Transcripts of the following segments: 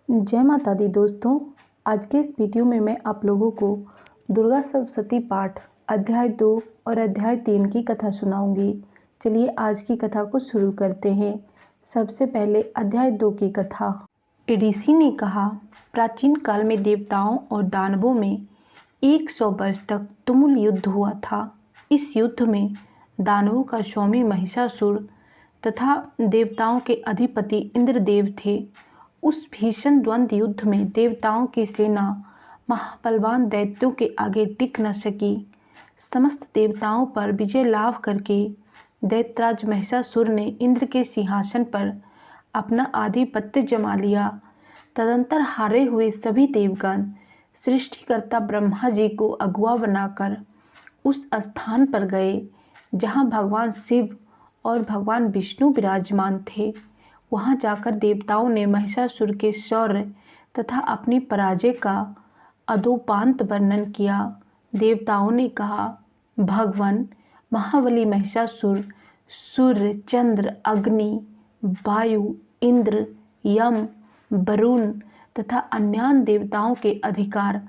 जय माता दी दोस्तों। आज के इस वीडियो में मैं आप लोगों को दुर्गा सप्तशती पाठ अध्याय 2 और अध्याय 3 की कथा सुनाऊंगी। चलिए आज की कथा को शुरू करते हैं। सबसे पहले अध्याय 2 की कथा। ऋषि ने कहा, प्राचीन काल में देवताओं और दानवों में 100 वर्ष तक तुमुल युद्ध हुआ था। इस युद्ध में दानवों का स्वामी महिषासुर तथा देवताओं के अधिपति इंद्रदेव थे। उस भीषण द्वंद्व युद्ध में देवताओं की सेना महाबलवान दैत्यों के आगे टिक न सकी। समस्त देवताओं पर विजय लाभ करके दैत्यराज महिषासुर ने इंद्र के सिंहासन पर अपना आधिपत्य जमा लिया। तदंतर हारे हुए सभी देवगण सृष्टिकर्ता ब्रह्मा जी को अगुआ बनाकर उस स्थान पर गए जहाँ भगवान शिव और भगवान विष्णु विराजमान थे। वहां जाकर देवताओं ने महिषासुर के शौर्य तथा अपनी पराजय का अधोपांत वर्णन किया। देवताओं ने कहा, भगवान महाबली महिषासुर सूर्य, चंद्र, अग्नि, वायु, इंद्र, यम, वरुण तथा अन्य देवताओं के अधिकार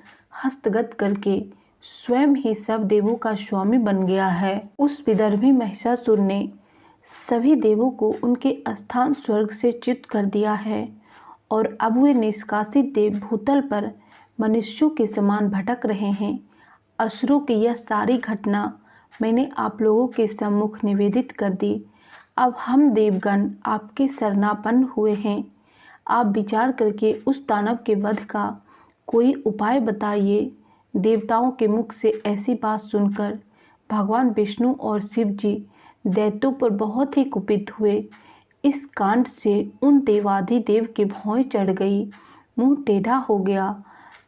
हस्तगत करके स्वयं ही सब देवों का स्वामी बन गया है। उस विदर्भी महिषासुर ने सभी देवों को उनके स्थान स्वर्ग से च्युत कर दिया है और अब वे निष्कासित देव भूतल पर मनुष्यों के समान भटक रहे हैं। असुरों की यह सारी घटना मैंने आप लोगों के सम्मुख निवेदित कर दी। अब हम देवगण आपके शरणापन्न हुए हैं। आप विचार करके उस दानव के वध का कोई उपाय बताइए। देवताओं के मुख से ऐसी बात सुनकर भगवान विष्णु और शिव जी दैत्यों पर बहुत ही कुपित हुए। इस कांड से उन देवाधिदेव की भौं चढ़ गई, मुंह टेढ़ा हो गया।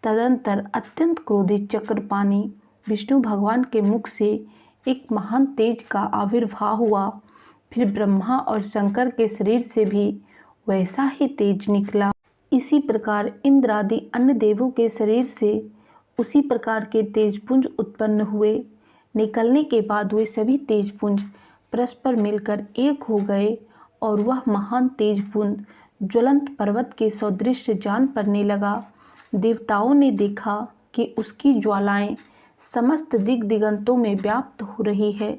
तदंतर अत्यंत क्रोधित चक्रपाणी विष्णु भगवान के मुख से एक महान तेज का आविर्भाव हुआ। फिर ब्रह्मा और शंकर के शरीर से भी वैसा ही तेज निकला। इसी प्रकार इंद्र आदि अन्य देवों के शरीर से उसी प्रकार के तेजपुंज उत्पन्न हुए। निकलने के बाद वे सभी तेजपुंज परस्पर मिलकर एक हो गए और वह महान तेजपुंज ज्वलंत पर्वत के सदृश जान पड़ने लगा। देवताओं ने देखा कि उसकी ज्वालाएं समस्त दिग दिगंतों में व्याप्त हो रही है।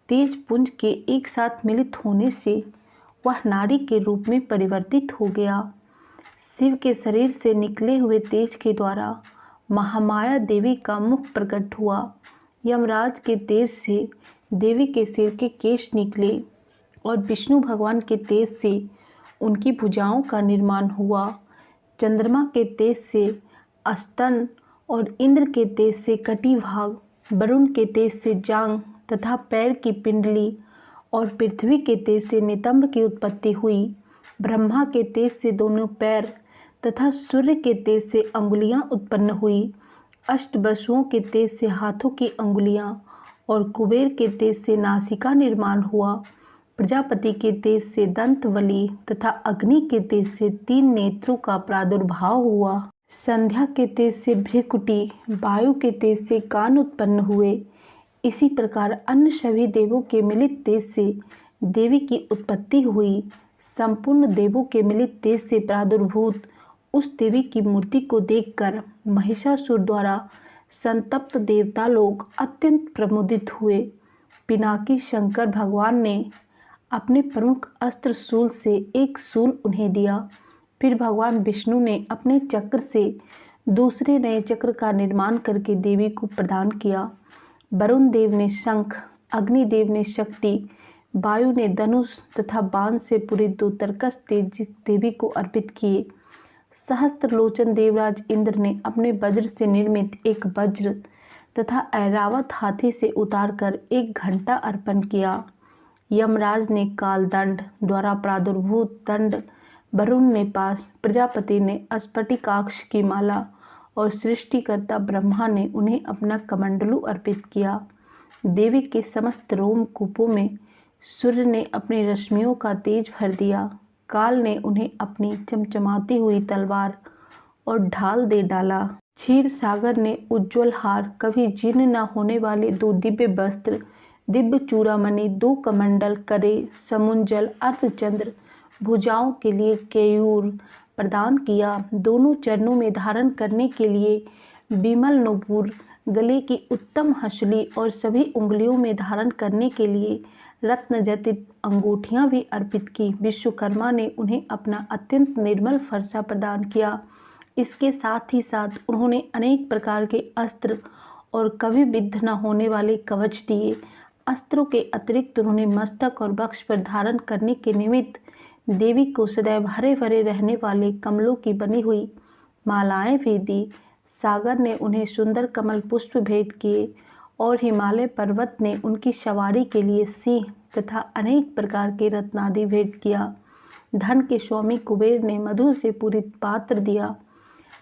तेजपुंज के एक साथ मिलित होने से वह नारी के रूप में परिवर्तित हो गया। शिव के शरीर से निकले हुए तेज के द्वारा महामाया देवी का मुख प्रकट हुआ। यमराज के तेज से देवी के सिर के केश निकले और विष्णु भगवान के तेज से उनकी भुजाओं का निर्माण हुआ। चंद्रमा के तेज से स्तन और इंद्र के तेज से कटिभाग, वरुण के तेज से जांघ तथा पैर की पिंडली और पृथ्वी के तेज से नितंब की उत्पत्ति हुई। ब्रह्मा के तेज से दोनों पैर तथा सूर्य के तेज से अंगुलियां उत्पन्न हुई। अष्टवसुओं के तेज से हाथों की अंगुलियां और कुबेर के तेज से नासिका निर्माण हुआ। प्रजापति के तेज से दंतवली तथा अग्नि के तेज से 3 नेत्रों का प्रादुर्भाव हुआ। संध्या के तेज से भ्रिकुटी, वायु के तेज से कान उत्पन्न हुए। इसी प्रकार अन्य सभी देवों के मिलित तेज से देवी की उत्पत्ति हुई। संपूर्ण देवों के मिलित तेज से प्रादुर्भूत उस देवी की मूर्ति को देखकर महिषासुर द्वारा संतप्त देवता लोग अत्यंत प्रमुदित हुए। पिनाकी शंकर भगवान ने अपने प्रमुख अस्त्र शूल से एक शूल उन्हें दिया। फिर भगवान विष्णु ने अपने चक्र से दूसरे नए चक्र का निर्माण करके देवी को प्रदान किया। वरुण देव ने शंख, अग्निदेव ने शक्ति, वायु ने धनुष तथा बाण से पूरे 2 तरकश तेज देवी को अर्पित किए। सहस्त्रलोचन देवराज इंद्र ने अपने वज्र से निर्मित एक वज्र तथा ऐरावत हाथी से उतारकर एक घंटा अर्पण किया। यमराज ने कालदंड द्वारा प्रादुर्भूत दंड, वरुण ने पास, प्रजापति ने स्फटिकाक्ष की माला और सृष्टिकर्ता ब्रह्मा ने उन्हें अपना कमंडलू अर्पित किया। देवी के समस्त रोमकूपों में सूर्य ने अपनी रश्मियों का तेज भर दिया। काल ने उन्हें अपनी चमचमाती हुई तलवार और ढाल दे डाला। क्षीर सागर ने उज्ज्वल हार, कभी जीर्ण न होने वाले 2 दिव्य वस्त्र, दिव्य चूड़ामणि, 2 कमंडल, करे, समुंजल, अर्धचंद्र, भुजाओं के लिए केयूर, प्रदान किया। दोनों चरणों में धारण करने के लिए बिमल नूपुर, गले की उत्तम हंसुली और सभी उंगलियों में धारण करने के लिए रत्न जटित अंगूठियां भी अर्पित की। विश्वकर्मा ने उन्हें अपना अत्यंत निर्मल फरसा प्रदान किया। इसके साथ ही साथ उन्होंने अनेक प्रकार के अस्त्र और कभी विद्ध न होने वाले कवच दिए। अस्त्रों के अतिरिक्त उन्होंने मस्तक और वक्ष पर धारण करने के निमित्त देवी को सदैव हरे भरे रहने वाले कमलों की बनी हुई मालाएं भी दी। सागर ने उन्हें सुंदर कमल पुष्प भेंट किए और हिमालय पर्वत ने उनकी सवारी के लिए सिंह तथा अनेक प्रकार के रत्नादि भेंट किया। धन के स्वामी कुबेर ने मधु से पूरित पात्र दिया।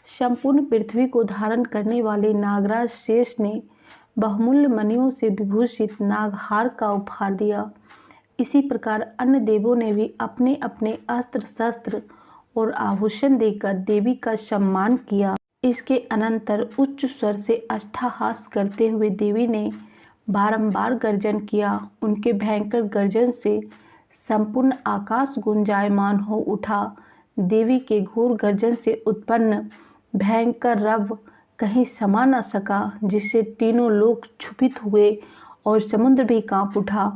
संपूर्ण पृथ्वी को धारण करने वाले नागराज शेष ने बहुमूल्य मणियों से विभूषित नागहार का उपहार दिया। इसी प्रकार अन्य देवों ने भी अपने अपने अस्त्र शस्त्र और आभूषण देकर देवी का सम्मान किया। इसके अनंतर उच्च स्वर से अट्टहास करते हुए देवी ने बारंबार गर्जन किया। उनके भयंकर गर्जन से संपूर्ण आकाश गुंजायमान हो उठा। देवी के घोर गर्जन से उत्पन्न भयंकर रव कहीं समा न सका, जिससे तीनों लोक क्षुभित हुए और समुद्र भी कांप उठा।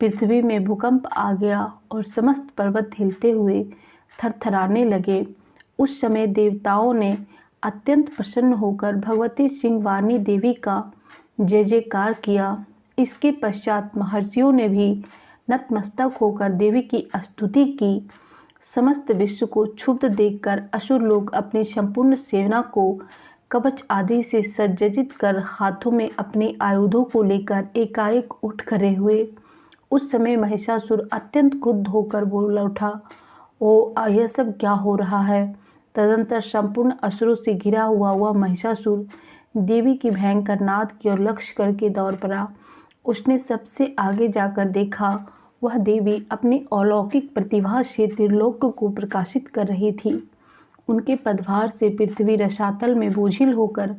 पृथ्वी में भूकंप आ गया और समस्त पर्वत हिलते हुए थरथराने लगे। उस समय देवताओं ने अत्यंत प्रसन्न होकर भगवती सिंहवानी देवी का जय जयकार किया। इसके पश्चात महर्षियों ने भी नतमस्तक होकर देवी की स्तुति की। समस्त विश्व को क्षुब्ध देखकर असुर लोग अपनी संपूर्ण सेना को कवच आदि से सज्जित कर हाथों में अपने आयुधों को लेकर एकाएक उठ खड़े हुए। उस समय महिषासुर अत्यंत क्रुद्ध होकर बोल उठा, ओ यह सब क्या हो रहा है। तदंतर संपूर्ण असुरों से घिरा हुआ महिषासुर देवी की भयंकर नाद की ओर लक्ष्य करके दौड़ पड़ा। उसने सबसे आगे जाकर देखा, वह देवी अपनी अलौकिक प्रतिभा से त्रिलोक को प्रकाशित कर रही थी। उनके पदभार से पृथ्वी रसातल में बोझिल होकर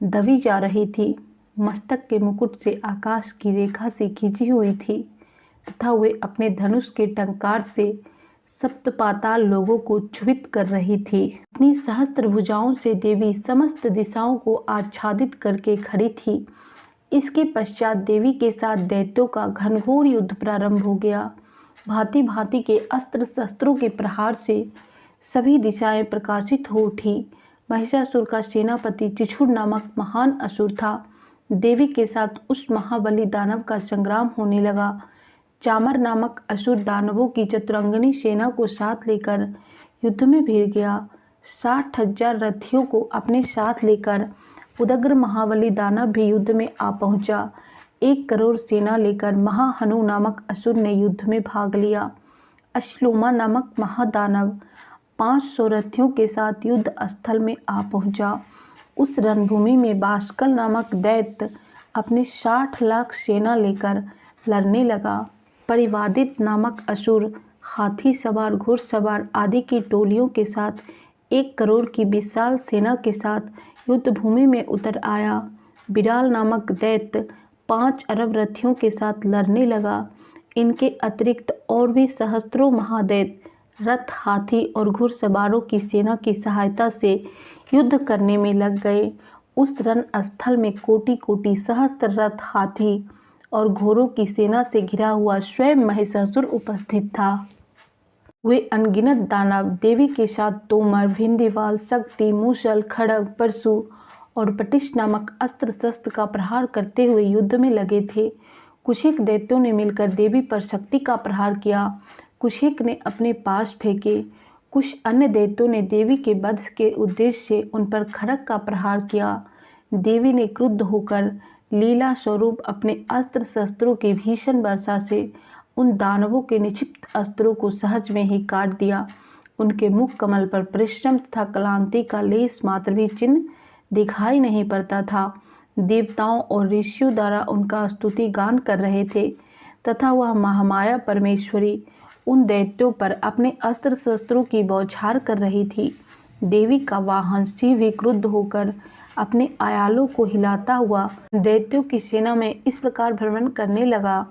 दबी जा रही थी। मस्तक के मुकुट से आकाश की रेखा से खींची हुई थी तथा वे अपने धनुष के टंकार से सप्त पाताल लोगों को क्षुभित कर रही थी। अपनी सहस्त्र भुजाओं से देवी समस्त दिशाओं को आच्छादित करके खड़ी थी। इसके पश्चात देवी के साथ दैत्यों का घनघोर युद्ध प्रारंभ हो गया। भांति भांति के अस्त्र शस्त्रों के प्रहार से सभी दिशाएं प्रकाशित हो उठी। महिषासुर का सेनापति चिछुर नामक महान असुर था। देवी के साथ उस महाबली दानव का संग्राम होने लगा। चामर नामक असुर दानवों की चतुरंगिनी सेना को साथ लेकर युद्ध में भिड़ गया। 60,000 रथियों को अपने साथ लेकर उदग्र महाबली दानव भी युद्ध में आ पहुंचा। 1 करोड़ सेना लेकर महाहनु नामक असुर ने युद्ध में भाग लिया। अश्लोमा नामक महादानव 500 रथियों के साथ युद्ध स्थल में आ पहुंचा। उस रणभूमि में बाष्कल नामक दैत्य अपनी 60 लाख सेना लेकर लड़ने लगा। परिवादित नामक असुर हाथी सवार, घुड़सवार आदि की टोलियों के साथ 1 करोड़ की विशाल सेना के साथ युद्ध भूमि में उतर आया। बिडाल नामक दैत्य 5 अरब रथियों के साथ लड़ने लगा। इनके अतिरिक्त और भी सहस्त्रों महादैत्य रथ, हाथी और घुड़सवारों की सेना की सहायता से युद्ध करने में लग गए। उस रण स्थल में कोटि कोटि सहस्त्र रथ, हाथी और घोड़ों की सेना से घिरा हुआ स्वयं महिषासुर उपस्थित था। वे अनगिनत दानव देवी के साथ तोमर, भिंडीवाल, शक्ति, मूसल, खड़ग, परशु और पटिश नामक अस्त्र शस्त्र का प्रहार करते हुए युद्ध में लगे थे। कुछेक दैत्यों ने मिलकर देवी पर शक्ति का प्रहार किया, कुछेक ने अपने पास फेंके। कुछ अन्य दैत्यों ने देवी के वध के उद्देश्य से उन पर खड़ग का प्रहार किया। देवी ने क्रुद्ध होकर लीला स्वरूप अपने अस्त्र शस्त्रों की भीषण वर्षा से उन दानवों के निक्षिप्त अस्त्रों को सहज में ही काट दिया। उनके मुख कमल पर परिश्रम तथा क्लांति का लेस मात्र भी चिन्ह दिखाई नहीं पड़ता था। देवताओं और ऋषियों द्वारा उनका स्तुति गान कर रहे थे तथा वह महामाया परमेश्वरी उन दैत्यों पर अपने अस्त्र शस्त्रों की बौछार कर रही थी। देवी का वाहन सिंह भी क्रुद्ध होकर अपने आयालों को हिलाता हुआ दैत्यों की सेना में इस प्रकार भ्रमण करने लगा,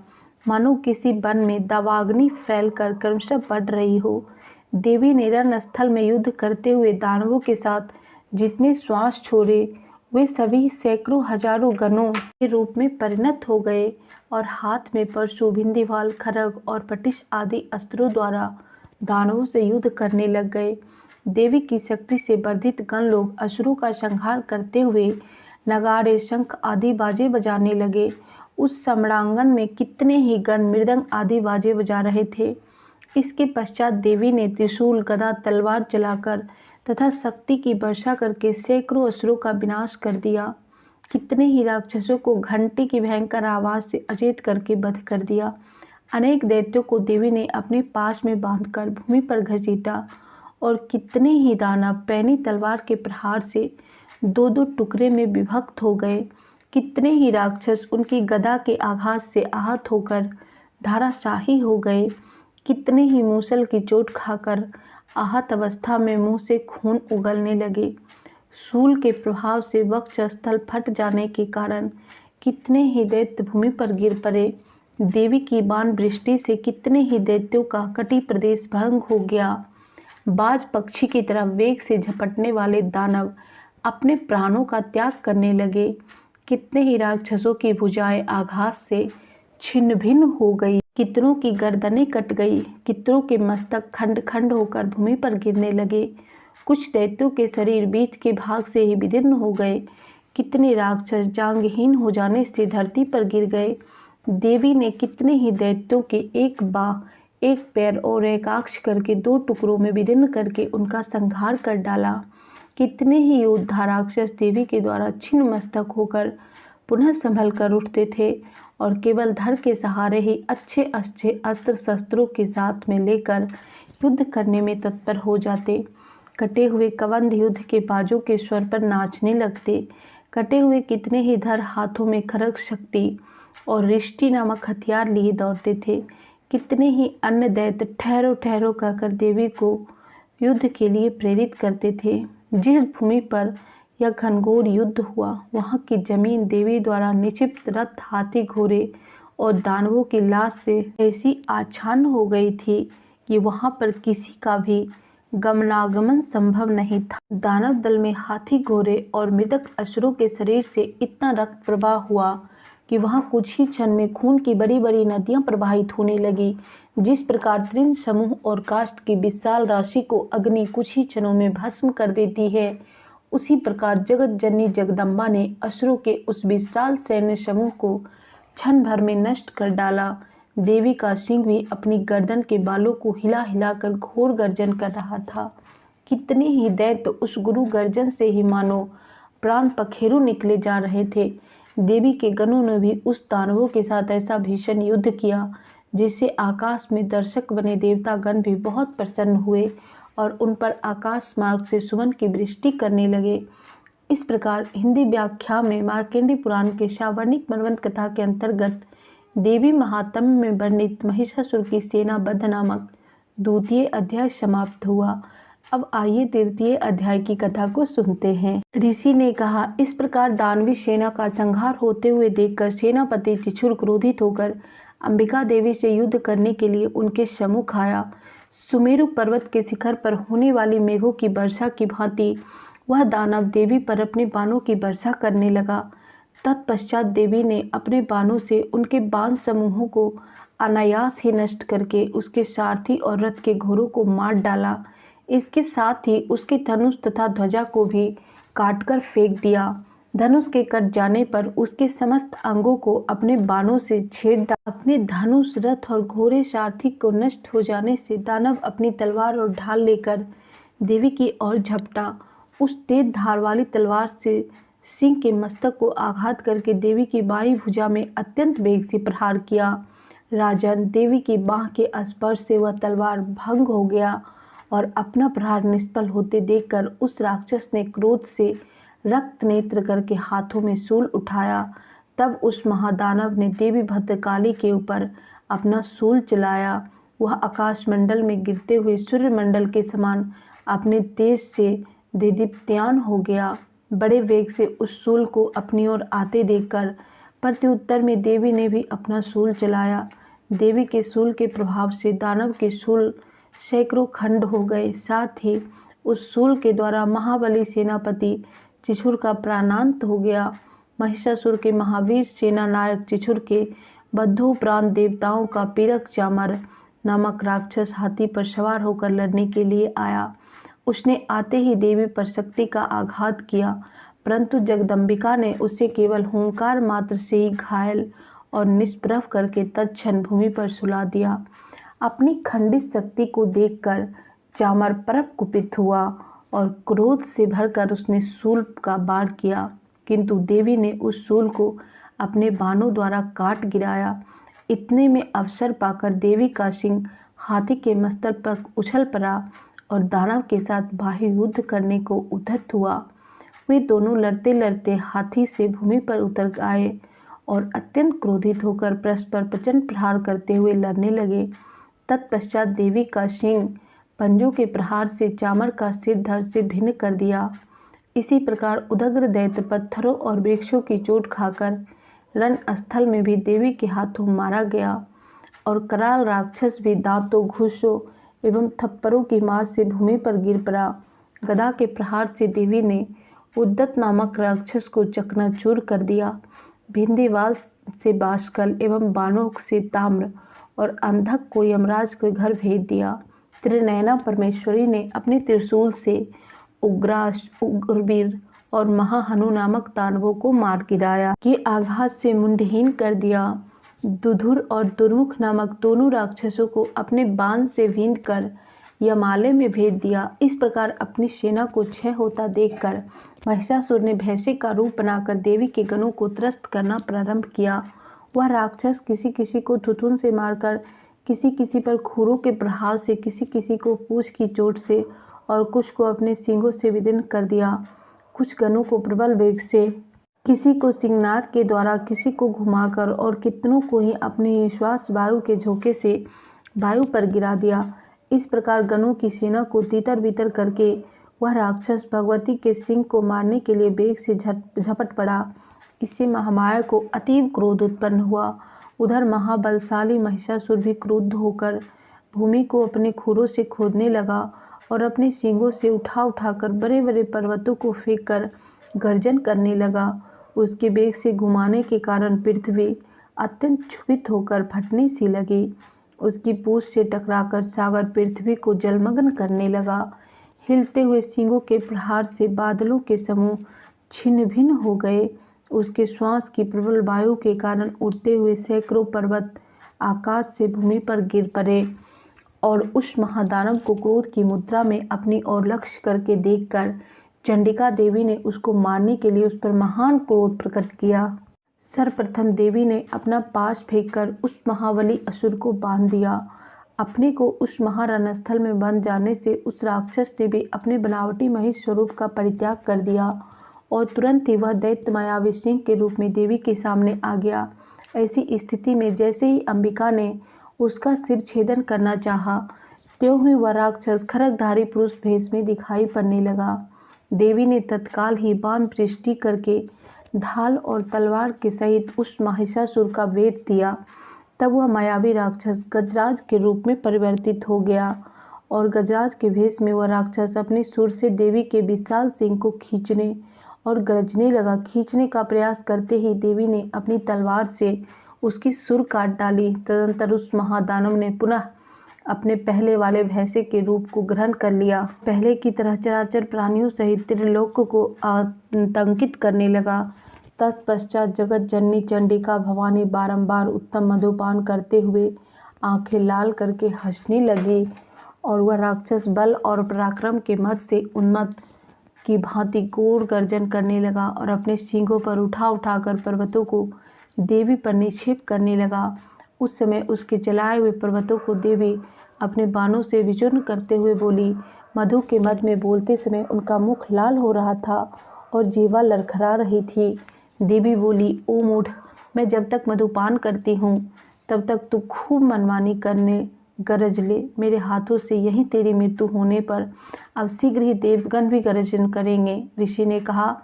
मानो किसी वन में दावाग्नि फैलकर क्रमशः बढ़ रही हो। देवी ने रणस्थल में युद्ध करते हुए दानवों के साथ जितने श्वास छोड़े वे सभी सैकड़ों हजारों गणों के रूप में परिणत हो गए और हाथ में परशु, भिंदीवाल, खड्ग और पटिश आदि अस्त्रों द्वारा दानवों से युद्ध करने लग गए। देवी की शक्ति से वर्धित गण लोग असुरों का संहार करते हुए नगाड़े, शंख आदि बाजे बजाने लगे। उस सम्रांगण में कितने ही गण मृदंग आदि बाजे बजा रहे थे। इसके पश्चात देवी ने त्रिशूल, गदा, तलवार चलाकर तथा शक्ति की वर्षा करके सैकड़ों असुरों का विनाश कर दिया। कितने ही राक्षसों को घंटी की भयंकर आवाज से अचेत करके वध कर दिया। अनेक दैत्यों को देवी ने अपने पास में बांधकर भूमि पर घसीटा और कितने ही दानव पैनी तलवार के प्रहार से दो दो टुकड़े में विभक्त हो गए। कितने ही राक्षस उनकी गदा के आघात से आहत होकर धराशायी हो गए। कितने ही मूसल की चोट खाकर आहत अवस्था में मुंह से खून उगलने लगे। शूल के प्रभाव से वक्षस्थल फट जाने के कारण कितने ही दैत्य भूमि पर गिर पड़े। देवी की बाण वृष्टि से कितने ही दैत्यों का कटी प्रदेश भंग हो गया। बाज पक्षी की तरह वेग से झपटने वाले दानव अपने प्राणों का त्याग करने लगे। कितने ही राक्षसों की भुजाएं आघात से छिन्न भिन्न हो गई। कितनों की गर्दनें कट गई। कितनों के मस्तक खंड खंड होकर भूमि पर गिरने लगे। कुछ दैत्यों के शरीर बीच के भाग से ही विदीर्ण हो गए। कितने राक्षस जांगहीन हो जाने से धरती पर गिर गए। देवी ने कितने ही दैत्यों के एक बाह, एक पैर और एक आँख करके दो टुकड़ों में विदीर्ण करके उनका संहार कर डाला। कितने ही योद्धा राक्षस देवी के द्वारा छिन्न मस्तक होकर पुनः संभल कर उठते थे और केवल धड़ के सहारे ही अच्छे अच्छे अस्त्र शस्त्रों के साथ में लेकर युद्ध करने में तत्पर हो जाते। कटे हुए कबंध युद्ध के बाजों के स्वर पर नाचने लगते। कटे हुए कितने ही धड़ हाथों में खड्ग, शक्ति और रिष्टि नामक हथियार लिए दौड़ते थे। कितने ही अन्य दैत्य ठहरो ठहरो कहकर देवी को युद्ध के लिए प्रेरित करते थे। जिस भूमि पर यह घनघोर युद्ध हुआ वहाँ की जमीन देवी द्वारा निक्षिप्त रथ, हाथी, घोड़े और दानवों की लाश से ऐसी आच्छादन हो गई थी कि वहाँ पर किसी का भी गमनागमन संभव नहीं था। दानव दल में हाथी, घोड़े और मृतक असुरों के शरीर से इतना रक्त प्रवाह हुआ कि वहाँ कुछ ही क्षण में खून की बड़ी बड़ी नदियाँ प्रवाहित होने लगी। जिस प्रकार तृण समूह और काष्ठ की विशाल राशि को अग्नि कुछ ही क्षणों में भस्म कर देती है, उसी प्रकार जगत जननी जगदम्बा ने असुरों के उस विशाल सैन्य समूह को क्षण भर में नष्ट कर डाला। देवी का सिंह भी अपनी गर्दन के बालों को हिला हिलाकर घोर गर्जन कर रहा था। कितने ही दैत्य उस गुरु गर्जन से ही मानो प्राण पखेरु निकले जा रहे थे। देवी के गणों ने भी उस दानवों के साथ ऐसा भीषण युद्ध किया जिससे आकाश में दर्शक बने देवतागण भी बहुत प्रसन्न हुए और उन पर आकाश मार्ग से सुमन की वृष्टि करने लगे। इस प्रकार हिंदी व्याख्या में मार्कंडेय पुराण के सावर्णिक मनवंत कथा के अंतर्गत देवी महात्म्य में वर्णित महिषासुर की सेना बद्ध नामक द्वितीय अध्याय समाप्त हुआ। अब आइए तृतीय अध्याय की कथा को सुनते हैं। ऋषि ने कहा, इस प्रकार दानवी सेना का संहार होते हुए देखकर सेनापति चिछुर क्रोधित होकर अंबिका देवी से युद्ध करने के लिए उनके सम्मुख आया। सुमेरु पर्वत के शिखर पर होने वाली मेघों की वर्षा की भांति वह दानव देवी पर अपने बाणों की वर्षा करने लगा। तत्पश्चात देवी ने अपने बाणों से उनके बाण समूहों को अनायास ही नष्ट करके उसके सारथी और रथ के घोड़ों को मार डाला। इसके साथ ही उसके धनुष तथा ध्वजा को भी काटकर फेंक दिया। धनुष के कट जाने पर उसके समस्त अंगों को अपने बाणों से छेद डाला। अपने धनुष, रथ और घोड़े सारथी को नष्ट हो जाने से दानव अपनी तलवार और ढाल लेकर देवी की ओर झपटा। उस तेज धार वाली तलवार से सिंह के मस्तक को आघात करके देवी की बाईं भुजा में अत्यंत वेग से प्रहार किया। राजन, देवी की बाह के स्पर्श से वह तलवार भंग हो गया और अपना प्रहार निष्फल होते देखकर उस राक्षस ने क्रोध से रक्त नेत्र करके हाथों में शूल उठाया। तब उस महादानव ने देवी भद्रकाली के ऊपर अपना शूल चलाया। वह आकाशमंडल में गिरते हुए सूर्यमंडल के समान अपने तेज से देदीप्यमान हो गया। बड़े वेग से उस शूल को अपनी ओर आते देखकर प्रत्युत्तर में देवी ने भी अपना शूल चलाया। देवी के शूल के प्रभाव से दानव के शूल सैकड़ों खंड हो गए। साथ ही उस शूल के द्वारा महाबली सेनापति चिछुर का प्राणांत हो गया। महिषासुर के महावीर सेना नायक चिछुर के बद्धोपरांत देवताओं का पीड़क चामर नामक राक्षस हाथी पर सवार होकर लड़ने के लिए आया। उसने आते ही देवी पर शक्ति का आघात किया, परंतु जगदम्बिका ने उसे केवल हुंकार मात्र से ही घायल और निष्प्रभ करके तत्क्षण भूमि पर सुला दिया। अपनी खंडित शक्ति को देखकर चामर परम कुपित हुआ और क्रोध से भरकर उसने शूल का वार किया, किंतु देवी ने उस शूल को अपने बाणों द्वारा काट गिराया। इतने में अवसर पाकर देवी का सिंह हाथी के मस्तक पर उछल पड़ा और दानव के साथ बाह्य युद्ध करने को उद्यत हुआ। वे दोनों लड़ते लड़ते हाथी से भूमि पर उतर आए और अत्यंत क्रोधित होकर परस्पर प्रचंड प्रहार करते हुए लड़ने लगे। तत्पश्चात देवी का सिंह पंजों के प्रहार से चामर का सिर धड़ से भिन्न कर दिया। इसी प्रकार उदग्र दैत्य पत्थरों और वृक्षों की चोट खाकर रणस्थल में भी देवी के हाथों मारा गया और कराल राक्षस भी दांतों, घूंसों एवं थप्पड़ों की मार से भूमि पर गिर पड़ा। गदा के प्रहार से देवी ने उद्दत नामक राक्षस को चकनाचूर कर दिया। भिंदीवाल से बाष्कल एवं बाणों से ताम्र और अंधक को यमराज के घर भेज दिया। त्रिनयना परमेश्वरी ने अपने त्रिशूल से उग्रास, उग्रवीर और महाहनु नामक दानवों को मार गिराया, के आघात से मुंडहीन कर दिया। दुधुर और दुर्मुख नामक दोनों राक्षसों को अपने बाण से भींद कर यमालय में भेज दिया। इस प्रकार अपनी सेना को क्षय होता देखकर महिषासुर ने भैंसे का रूप बनाकर देवी के गणों को त्रस्त करना प्रारंभ किया। वह राक्षस किसी किसी को थुथुन से मारकर, किसी किसी पर खुरों के प्रहार से, किसी किसी को पूंछ की चोट से और कुछ को अपने सींगों से विदीर्ण कर दिया। कुछ गणों को प्रबल वेग से, किसी को सिंहनाद के द्वारा, किसी को घुमाकर और कितनों को ही अपने श्वास वायु के झोंके से वायु पर गिरा दिया। इस प्रकार गणों की सेना को तितर बितर करके वह राक्षस भगवती के सिंह को मारने के लिए वेग से झपट पड़ा। इससे महामाया को अतीव क्रोध उत्पन्न हुआ। उधर महाबलशाली महिषासुर भी क्रुद्ध होकर भूमि को अपने खुरों से खोदने लगा और अपने सींगों से उठा उठाकर बड़े बड़े पर्वतों को फेंक कर गर्जन करने लगा। उसके वेग से घुमाने के कारण पृथ्वी अत्यंत क्षुभित होकर फटने सी लगी। उसकी पूंछ से टकराकर सागर पृथ्वी को जलमग्न करने लगा। हिलते हुए सींगों के प्रहार से बादलों के समूह छिन्न भिन्न हो गए। उसके श्वास की प्रबल वायु के कारण उड़ते हुए सैकड़ों पर्वत आकाश से भूमि पर गिर पड़े और उस महादानव को क्रोध की मुद्रा में अपनी ओर लक्ष्य करके देखकर चंडिका देवी ने उसको मारने के लिए उस पर महान क्रोध प्रकट किया। सर्वप्रथम देवी ने अपना पाश फेंककर उस महाबली असुर को बांध दिया। अपने को उस महारणस्थल में बंध जाने से उस राक्षस ने भी अपने बनावटी महिष स्वरूप का परित्याग कर दिया और तुरंत ही वह दैत्य मायावी सिंह के रूप में देवी के सामने आ गया। ऐसी स्थिति में जैसे ही अंबिका ने उसका सिर छेदन करना चाहा, त्यों ही वह राक्षस खड्गधारी पुरुष भेष में दिखाई पड़ने लगा। देवी ने तत्काल ही बाण वृष्टि करके ढाल और तलवार के सहित उस महिषासुर का वध दिया। तब वह मायावी राक्षस गजराज के रूप में परिवर्तित हो गया और गजराज के भेष में वह राक्षस अपने सुर से देवी के विशाल सिंह को खींचने और गरजने लगा। खींचने का प्रयास करते ही देवी ने अपनी तलवार से उसकी सुर काट डाली। तदंतर उस महादानव ने पुनः अपने पहले वाले भैंसे के रूप को ग्रहण कर लिया। पहले की तरह चराचर प्राणियों सहित त्रिलोक को आतंकित करने लगा। तत्पश्चात जगत जननी चंडिका भवानी बारंबार उत्तम मधुपान करते हुए आंखें लाल करके हंसने लगी और वह राक्षस बल और पराक्रम के मद से उन्मत्त की भांति घोर गर्जन करने लगा और अपने सींगों पर उठा उठाकर पर्वतों को देवी पर निक्षेप करने लगा। उस समय उसके जलाए हुए पर्वतों को देवी अपने बाणों से विचूर्ण करते हुए बोली। मधु के मद में बोलते समय उनका मुख लाल हो रहा था और जीवा लड़खड़ा रही थी। देवी बोली, ओ मूढ़, मैं जब तक मधुपान करती हूँ तब तक तू खूब मनमानी करने गरज ले। मेरे हाथों से यहीं तेरी मृत्यु होने पर अब शीघ्र ही देवगण भी गर्जन करेंगे। ऋषि ने कहा।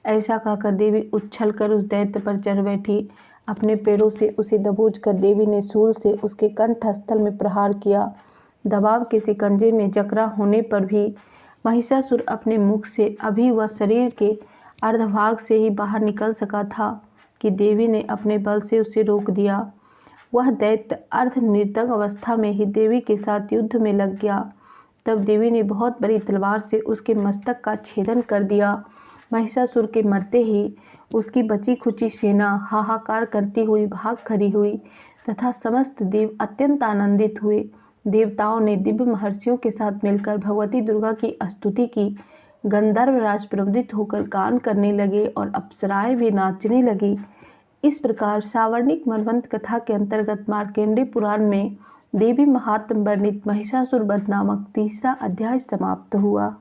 ऐसा कहकर देवी उछल कर उस दैत्य पर चढ़ बैठी। अपने पैरों से उसे दबोच कर देवी ने शूल से उसके कंठस्थल में प्रहार किया। दबाव के शिकंजे में जकड़ा होने पर भी महिषासुर अपने मुख से अभी वह शरीर के अर्धभाग से ही बाहर निकल सका था कि देवी ने अपने बल से उसे रोक दिया। वह दैत्य अर्धनिर्दग अवस्था में ही देवी के साथ युद्ध में लग गया। तब देवी ने बहुत बड़ी तलवार से उसके मस्तक का छेदन कर दिया। महिषासुर के मरते ही उसकी बची खुची सेना हाहाकार करती हुई भाग खड़ी हुई तथा समस्त देव अत्यंत आनंदित हुए। देवताओं ने दिव्य महर्षियों के साथ मिलकर भगवती दुर्गा की स्तुति की। गंधर्व राज प्रवृत्त होकर गान करने लगे और अप्सराएं भी नाचने लगी। इस प्रकार सावर्णिक मनवंत कथा के अंतर्गत मार्कंडेय पुराण में देवी महात्म्य वर्णित महिषासुर वध नामक तीसरा अध्याय समाप्त हुआ।